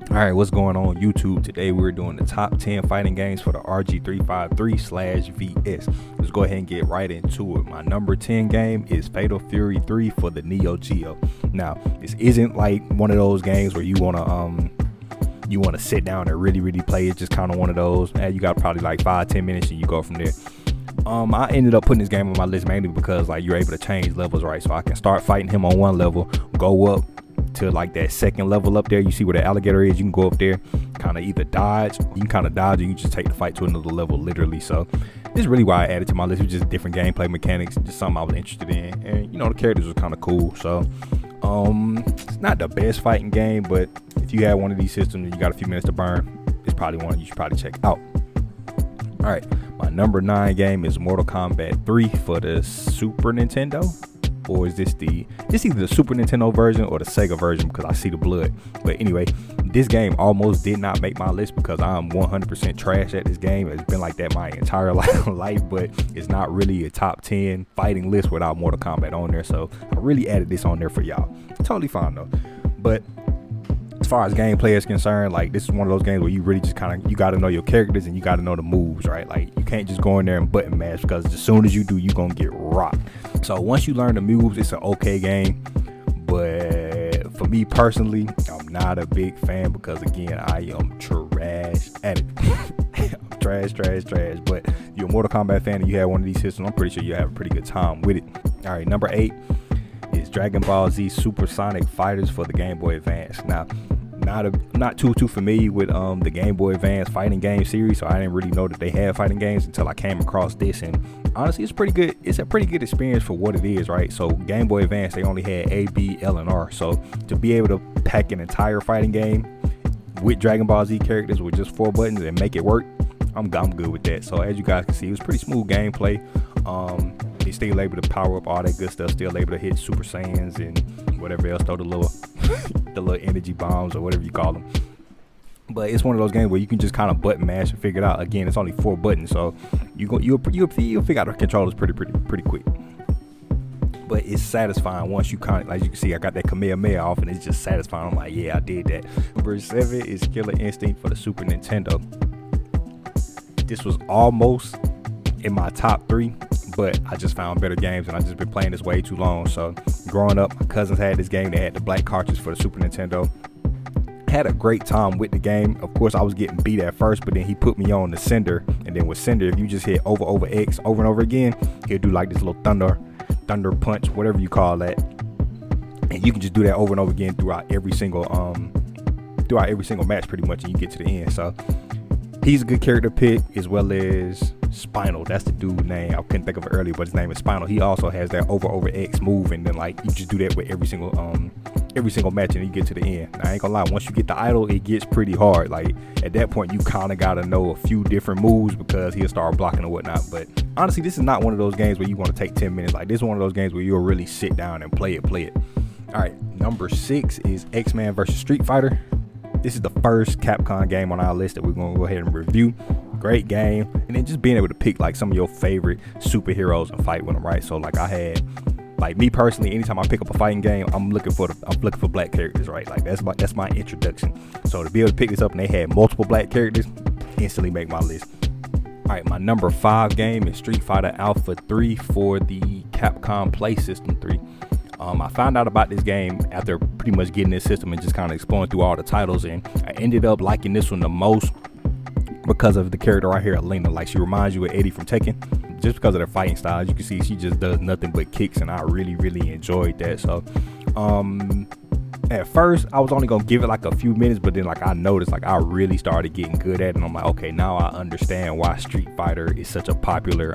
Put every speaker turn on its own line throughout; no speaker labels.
Alright, what's going on YouTube? Today we're doing the top 10 fighting games for the RG353/VS. Let's go ahead and get right into it. My number 10 game is Fatal Fury 3 for the Neo Geo. Now, this isn't like one of those games where you wanna sit down and really play. It's just kind of one of those, you got probably like 5-10 minutes and you go from there. I ended up putting this game on my list mainly because like you're able to change levels, right? So I can start fighting him on one level, go up to like that second level up there. You see where the alligator is, you can go up there, kind of either dodge, you can kind of dodge, or you can just take the fight to another level literally. So this is really why I added to my list. It was just different gameplay mechanics, just something I was interested in, and the characters was kind of cool. So it's not the best fighting game, but if you have one of these systems and you got a few minutes to burn, it's probably one you should probably check out. All right, my number 9 game is Mortal Kombat 3 for the Super Nintendo. Or is this either the Super Nintendo version or the Sega version, because I see the blood. But anyway, this game almost did not make my list because I'm 100% trash at this game. It's been like that my entire life, but it's not really a top 10 fighting list without Mortal Kombat on there. So I really added this on there for y'all. Totally fine though. But as far as gameplay is concerned, like this is one of those games where you really just you got to know your characters and you got to know the moves, right? Like you can't just go in there and button mash, because as soon as you do, you're gonna get rocked. So once you learn the moves, it's an okay game. But for me personally, I'm not a big fan because again, I am trash at it. I'm trash. But if you're a Mortal Kombat fan and you have one of these systems, I'm pretty sure you have a pretty good time with it. All right, number 8 is Dragon Ball Z Supersonic Fighters for the Game Boy Advance. Now, not too familiar with the Game Boy Advance fighting game series, so I didn't really know that they had fighting games until I came across this, and honestly it's pretty good. It's a pretty good experience for what it is, right? So Game Boy Advance, they only had A, B, L, and R, so to be able to pack an entire fighting game with Dragon Ball Z characters with just 4 buttons and make it work, I'm good with that. So as you guys can see, it was pretty smooth gameplay. They still able to power up all that good stuff, still able to hit Super Saiyans and whatever else, throw the little energy bombs or whatever you call them. But it's one of those games where you can just kind of button mash and figure it out. Again, it's only 4 buttons, so you'll figure out the controllers pretty quick. But it's satisfying once you kind of, like you can see, I got that Kamehameha off, and it's just satisfying. I'm like, yeah, I did that. Number 7 is Killer Instinct for the Super Nintendo. This was almost in my top 3, but I just found better games, and I've just been playing this way too long. So growing up, my cousins had this game. They had the black cartridge for the Super Nintendo. Had a great time with the game. Of course, I was getting beat at first, but then he put me on the Cinder, and then with Cinder, if you just hit over X over and over again, he'll do like this little thunder punch, whatever you call that, and you can just do that over and over again throughout every single match pretty much, and you get to the end. So he's a good character pick, as well as Spinal. That's the dude's name. I couldn't think of it earlier, but his name is Spinal. He also has that over X move, and then like you just do that with every single match, and you get to the end. Now, I ain't gonna lie, once you get the idol, it gets pretty hard. Like at that point, you kind of gotta know a few different moves because he'll start blocking and whatnot. But honestly, this is not one of those games where you want to take 10 minutes. Like this is one of those games where you'll really sit down and play it. All right, number 6 is X-Man versus Street Fighter. This is the first Capcom game on our list that we're going to go ahead and review. Great game. And then just being able to pick like some of your favorite superheroes and fight with them, right? So like like me personally, anytime I pick up a fighting game, I'm looking for black characters, right? Like that's my introduction. So to be able to pick this up and they had multiple black characters, instantly make my list. All right, my number 5 game is Street Fighter Alpha 3 for the Capcom Play System 3. I found out about this game after pretty much getting this system and just kind of exploring through all the titles, and I ended up liking this one the most because of the character right here, Alina. Like she reminds you of Eddie from Tekken, just because of their fighting style. As you can see, she just does nothing but kicks, and I really enjoyed that. So at first I was only gonna give it like a few minutes, but then like I noticed like I really started getting good at it, and I'm like, okay, now I understand why Street Fighter is such a popular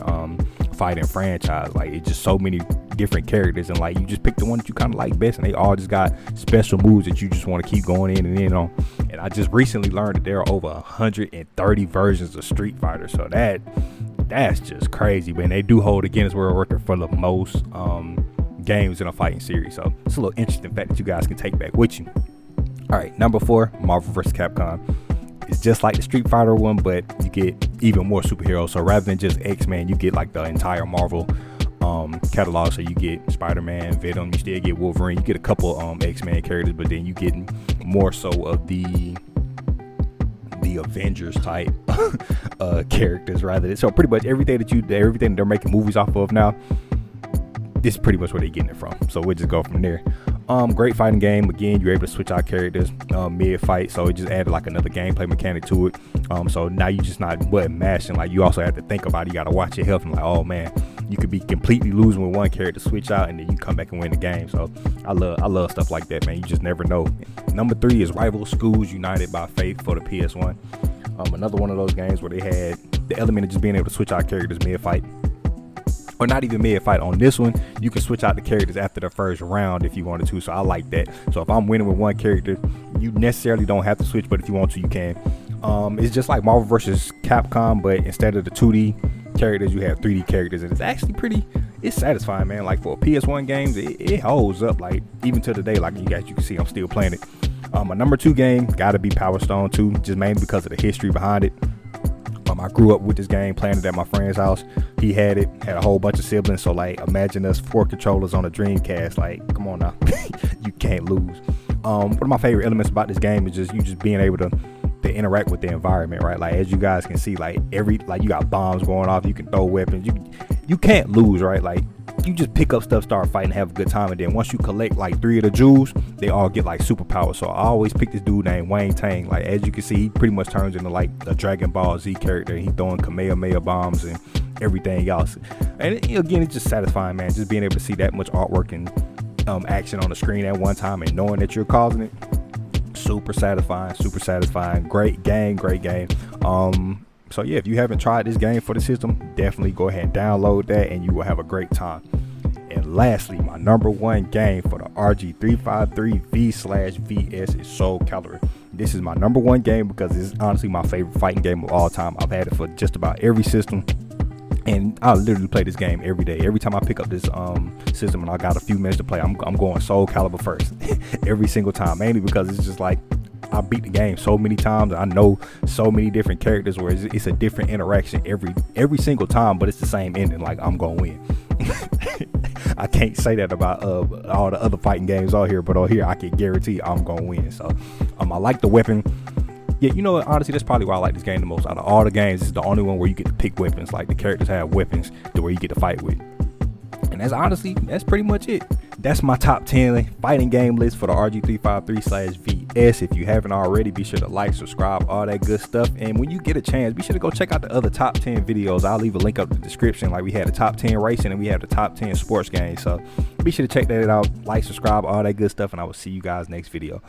fighting franchise. Like it's just so many different characters, and like you just pick the one that you kind of like best, and they all just got special moves that you just want to keep going in and in on. And I just recently learned that there are over 130 versions of Street Fighter, so that's just crazy, man. They do hold the Guinness World Record for the most games in a fighting series, so it's a little interesting fact that you guys can take back with you. All right, number 4, Marvel vs. Capcom. It's just like the Street Fighter one, but you get even more superheroes. So rather than just X-Man, you get like the entire Marvel catalog. So you get Spider-Man, Venom, you still get Wolverine, you get a couple X-Men characters, but then you get more so of the the Avengers type characters rather than, so pretty much everything that they're making movies off of now, this is pretty much where they're getting it from. So we'll just go from there. Great fighting game. Again, you're able to switch out characters mid fight, so it just added like another gameplay mechanic to it. So now you just not button mashing, like you also have to think about it. You got to watch your health and like, oh man, you could be completely losing with one character, switch out, and then you come back and win the game. So I love stuff like that, man. You just never know. Number 3 is Rival Schools United by Faith for the PS1. Another one of those games where they had the element of just being able to switch out characters mid fight. Or not even mid fight. On this one, you can switch out the characters after the first round if you wanted to. So I like that. So if I'm winning with one character, you necessarily don't have to switch, but if you want to, you can. It's just like Marvel vs. Capcom, but instead of the 2D characters, you have 3D characters, and it's actually it's satisfying, man. Like for PS1 games, it holds up. Like even to the day, like you can see, I'm still playing it. My number 2 game gotta be Power Stone 2, just mainly because of the history behind it. I grew up with this game, playing it at my friend's house. He had a whole bunch of siblings. So like, imagine us 4 controllers on a Dreamcast. Like, come on now, you can't lose. One of my favorite elements about this game is just being able to interact with the environment, right? Like as you guys can see, like you got bombs going off, you can throw weapons, you can't lose, right? Like you just pick up stuff, start fighting, have a good time, and then once you collect like 3 of the jewels, they all get like superpowers. So I always pick this dude named Wayne Tang. Like as you can see, he pretty much turns into like a Dragon Ball Z character. He throwing Kamehameha bombs and everything else. And again, it's just satisfying, man. Just being able to see that much artwork and action on the screen at one time and knowing that you're causing it. Super satisfying. Great game. So yeah, if you haven't tried this game for the system, definitely go ahead and download that and you will have a great time. And lastly, my number 1 game for the RG353v/VS is Soul Calibur. This is my number 1 game because it's honestly my favorite fighting game of all time. I've had it for just about every system, and I literally play this game every day. Every time I pick up this system and I got a few minutes to play, I'm going Soul Calibur first every single time, mainly because it's just like I beat the game so many times. I know so many different characters where it's a different interaction every single time, but it's the same ending. Like I'm gonna win. I can't say that about all the other fighting games out here, but on here I can guarantee I'm gonna win. So I like the weapon. Yeah, you know what, honestly, that's probably why I like this game the most. Out of all the games, this is the only one where you get to pick weapons. Like the characters have weapons to where you get to fight with. And that's pretty much it. That's my top 10 fighting game list for the RG353/VS. If you haven't already, be sure to like, subscribe, all that good stuff. And when you get a chance, be sure to go check out the other top 10 videos. I'll leave a link up in the description. Like we had the top 10 racing and we have the top 10 sports games. So be sure to check that out, like, subscribe, all that good stuff. And I will see you guys next video.